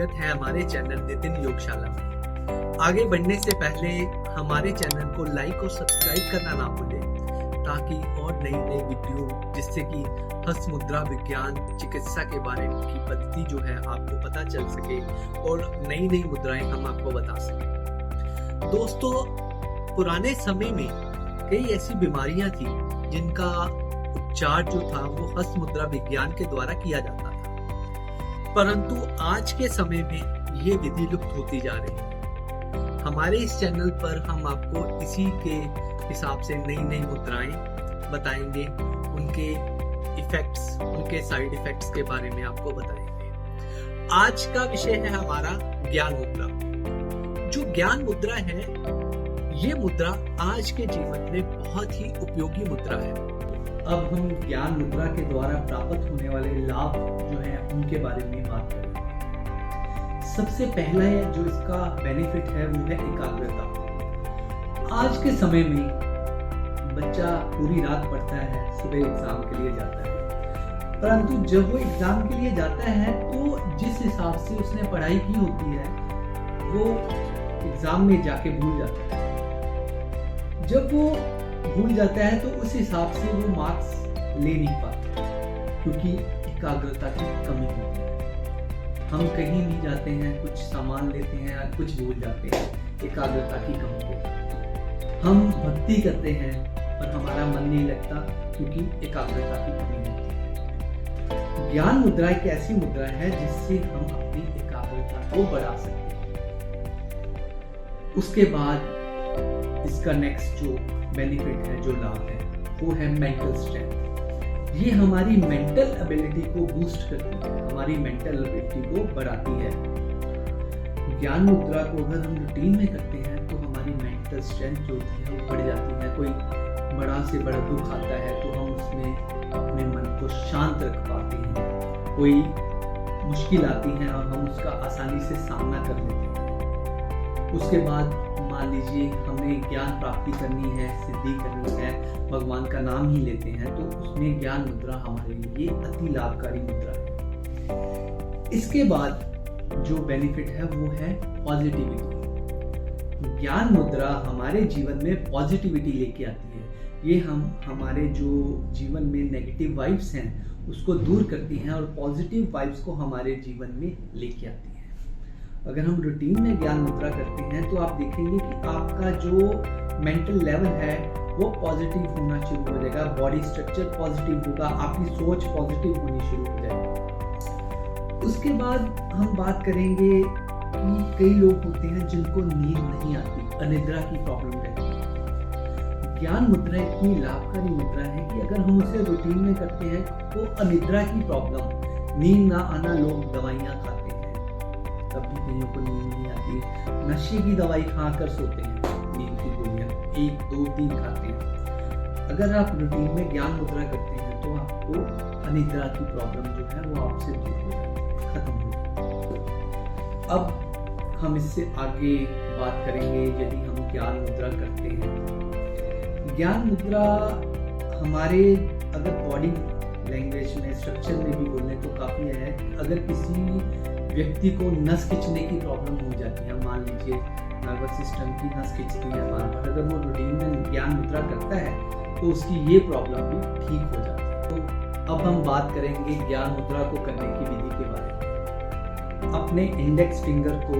स्वागत है हमारे चैनल नितिन योगशाला में। आगे बढ़ने से पहले हमारे चैनल को लाइक और सब्सक्राइब करना ना भूलें ताकि और नई नई वीडियो जिससे कि हस्त मुद्रा विज्ञान चिकित्सा के बारे की पद्धति जो है आपको पता चल सके और नई नई मुद्राएं हम आपको बता सकें। दोस्तों, पुराने समय में कई ऐसी बीमारियां थी जिनका उपचार जो था वो हस्त मुद्रा विज्ञान के द्वारा किया जाता था, परंतु आज के समय में ये विधि लुप्त होती जा रही है। हमारे इस चैनल पर हम आपको इसी के हिसाब से नई नई मुद्राएं बताएंगे, उनके इफेक्ट्स, उनके साइड इफेक्ट्स के बारे में आपको बताएंगे। आज का विषय है हमारा ज्ञान मुद्रा। जो ज्ञान मुद्रा है, ये मुद्रा आज के जीवन में बहुत ही उपयोगी मुद्रा है। अब हम ज्ञान मुद्रा के द्वारा प्राप्त होने वाले लाभ जो है उनके बारे में बात करेंगे। सबसे पहला जो इसका बेनिफिट है वो है एकाग्रता। आज के समय में बच्चा पूरी रात पढ़ता है, सुबह एग्जाम के लिए जाता है, परंतु जब वो एग्जाम के लिए जाता है तो जिस हिसाब से उसने पढ़ाई की होती है वो एग्जाम में जाके भूल जाता है। जब वो भूल जाता है तो उस हिसाब से वो मार्क्स ले नहीं पाता क्योंकि एकाग्रता की कमी होती है। हम कहीं भी जाते हैं, कुछ सामान लेते हैं, कुछ भूल जाते हैं, एकाग्रता की कमी होती है। हम भक्ति करते हैं पर हमारा मन नहीं लगता क्योंकि एकाग्रता की कमी होती है। ज्ञान मुद्रा एक ऐसी मुद्रा है जिससे हम अपनी एकाग्रता को बढ़ा सकते हैं। उसके बाद इसका नेक्स्ट जो बेनिफिट है, जो लाभ है, वो है मेंटल स्ट्रेंथ। ये हमारी मेंटल एबिलिटी को बूस्ट करती है, हमारी मेंटल एबिलिटी को बढ़ाती है। ज्ञान मुद्रा को अगर हम रूटीन में करते हैं तो हमारी मेंटल स्ट्रेंथ जो होती है वो बढ़ जाती है। कोई बड़ा से बड़ा दुख आता है तो हम उसमें अपने मन को शांत रख पाते हैं। कोई मुश्किल आती है और हम उसका आसानी से सामना कर लेते हैं। उसके बाद मान लीजिए हमने ज्ञान प्राप्ति करनी है, सिद्धि करनी है, भगवान का नाम ही लेते हैं, तो उसमें ज्ञान मुद्रा हमारे लिए अति लाभकारी मुद्रा है। इसके बाद जो बेनिफिट है वो है पॉजिटिविटी। ज्ञान मुद्रा हमारे जीवन में पॉजिटिविटी लेके आती है। ये हमारे जो जीवन में नेगेटिव वाइब्स हैं उसको दूर करती हैं और पॉजिटिव वाइब्स को हमारे जीवन में लेके आती है। अगर हम रूटीन में ज्ञान मुद्रा करते हैं तो आप देखेंगे कि आपका जो मेंटल लेवल है वो पॉजिटिव होना शुरू हो जाएगा, बॉडी स्ट्रक्चर पॉजिटिव होगा, आपकी सोच पॉजिटिव होनी शुरू हो जाएगी। उसके बाद हम बात करेंगे कि कई लोग होते हैं जिनको नींद नहीं आती, अनिद्रा की प्रॉब्लम रहती है। ज्ञान मुद्रा इतनी लाभकारी मुद्रा है कि अगर हम उसे रूटीन में करते हैं तो अनिद्रा की प्रॉब्लम, नींद ना आना, लोग दवाइयाँ खाते हैं, तब भी कईयों को नींद नहीं आती। नशे की दवाई खाकर सोते हैं, नींद की गोलियां 1, 2, 3 खाते हैं। अगर आप रूटीन में ज्ञान मुद्रा करते हैं तो आपको अनिद्रा की प्रॉब्लम जो है वो आपसे दूर हो जाती है, खत्म हो जाती है। अब हम इससे आगे बात करेंगे। यदि हम ज्ञान मुद्रा करते हैं, ज्ञान मुद्रा हमारे अगर बॉडी लैंग्वेज में, स्ट्रक्चर में भी बोलने तो काफी है। अगर किसी व्यक्ति को नस खींचने की प्रॉब्लम हो जाती है, मान लीजिए नर्वस सिस्टम की नस खींचती है बार बार, अगर वो रूटीन में ज्ञान मुद्रा करता है तो उसकी ये प्रॉब्लम भी ठीक हो जाती है। तो अब हम बात करेंगे ज्ञान मुद्रा को करने की विधि के बारे में। अपने इंडेक्स फिंगर को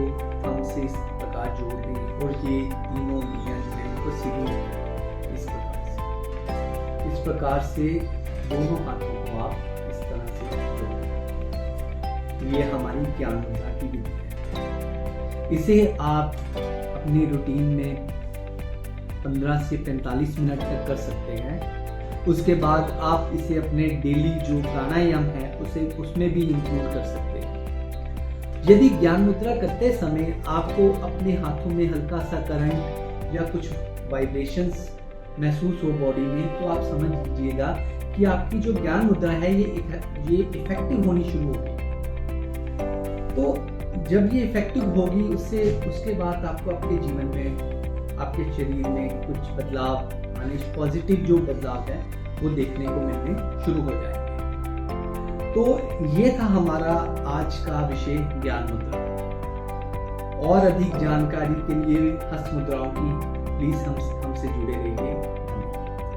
थंब से इस प्रकार जोड़ दें और ये तीनों उंगलियां जो है इनको सीधी इस प्रकार से दोनों हाथों को आप इस तरह से जोड़। ये हमारी ज्ञान मुद्रा की विधि है। इसे आप अपनी रूटीन में 15 से 45 मिनट तक कर सकते हैं। उसके बाद आप इसे अपने डेली जो प्राणायाम है उसमें भी इंक्लूड कर सकते हैं। यदि ज्ञान मुद्रा करते समय आपको अपने हाथों में हल्का सा करंट या कुछ वाइब्रेशंस महसूस हो बॉडी में, तो आप समझ लीजिएगा कि आपकी जो ज्ञान मुद्रा है ये इफेक्टिव होनी शुरू होगी। तो जब ये इफेक्टिव होगी उसके बाद आपको आपके जीवन में, आपके शरीर में कुछ बदलाव आने, पॉजिटिव जो बदलाव है वो देखने को मिलने शुरू हो जाएंगे। तो ये था हमारा आज का विषय ज्ञान मुद्रा। और अधिक जानकारी के लिए हस्त मुद्राओं की प्लीज हमसे जुड़े रहिए।